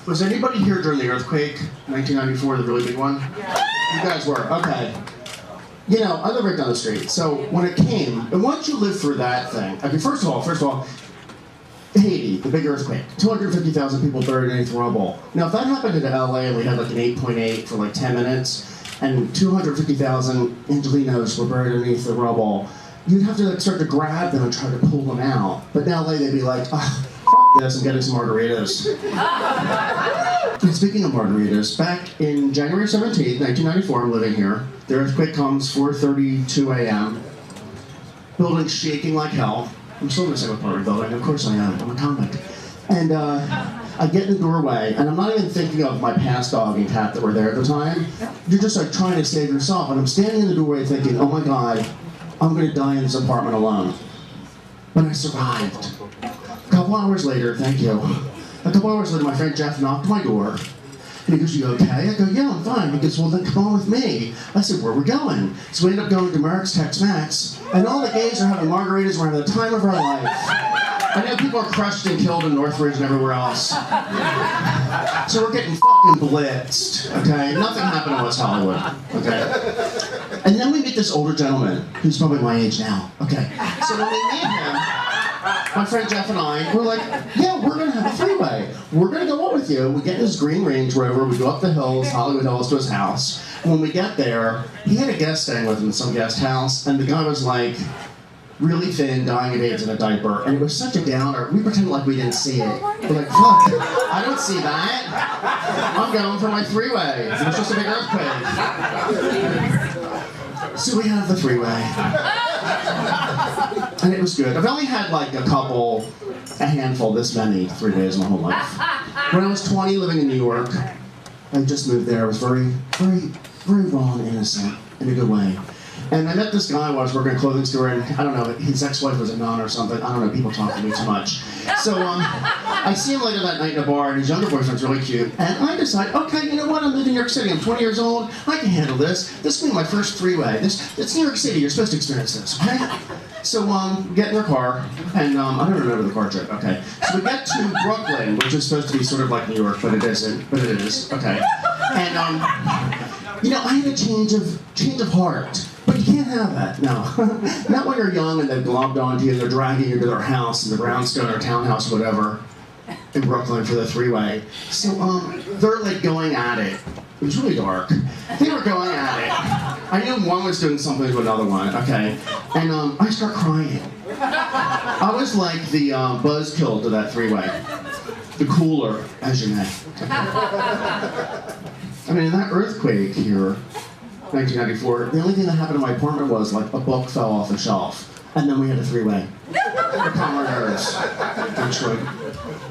Was anybody here during the earthquake, 1994, the really big one? Yeah. You guys were, okay. You know, I live right down the street, so when it came, and once you live through that thing, I mean, first of all, Haiti, the big earthquake, 250,000 people buried beneath rubble. Now, if that happened in LA and we had like an 8.8 for like 10 minutes, and 250,000 Angelinos were buried underneath the rubble, you'd have to like start to grab them and try to pull them out. But in LA, they'd be like, oh, f this, I'm getting some margaritas. And speaking of margaritas, back in January 17th, 1994, I'm living here. The earthquake comes 4:32 a.m. Building shaking like hell. I'm still in the same apartment building, of course I am, I'm a comic. And I get in the doorway, and I'm not even thinking of my past dog and cat that were there at the time. You're just like trying to save yourself, and I'm standing in the doorway thinking, oh my God, I'm gonna die in this apartment alone. But I survived. A couple hours later, thank you. A couple hours later, my friend Jeff knocked my door. And he goes, you okay? I go, yeah, I'm fine. He goes, well, then come on with me. I said, where are we going? So we end up going to Merck's Tex-Mex, and all the gays are having margaritas. We're having the time of our life. I know people are crushed and killed in Northridge and everywhere else. So we're getting fucking blitzed, okay? Nothing happened in West Hollywood, okay? And then we meet this older gentleman, who's probably my age now, okay? So when we meet him, my friend Jeff and I, we're like, yeah, we're gonna have a three-way. We're gonna go out with you. We get in his green Range Rover, we go up the hills, Hollywood Hills, to his house. And when we get there, he had a guest staying with him in some guest house, and the guy was like, really thin, dying of AIDS in a diaper, and it was such a downer. We pretended like we didn't see it. We're like, fuck, I don't see that. I'm going for my three-way. It was just a big earthquake. So we have the three-way. And it was good. I've only had like a handful, this many, 3 days in my whole life. When I was 20, living in New York, I just moved there. I was very, very, very raw and innocent in a good way. And I met this guy while I was working at a clothing store, and I don't know, his ex-wife was a nun or something. I don't know, people talk to me too much. So I see him later that night in a bar, and his younger boyfriend's really cute. And I decide, okay, you know what, I'm living in New York City, I'm 20 years old, I can handle this. This will be my first three-way. It's New York City, you're supposed to experience this, okay? So get in their car, and I don't remember the car trip, okay. So we get to Brooklyn, which is supposed to be sort of like New York, but it isn't, but it is, okay. And, you know, I had a change of heart. But you can't have that, no. Not when you're young and they've globbed onto you and they're dragging you to their house in the brownstone or townhouse or whatever in Brooklyn for the three-way. So they're like going at it. It was really dark. They were going at it. I knew one was doing something to another one, okay? And I start crying. I was like the buzzkill to that three-way. The cooler, as you may. I mean, in that earthquake here, 1994, the only thing that happened in my apartment was like a book fell off the shelf, and then we had a three-way. Upon our nerves. Detroit.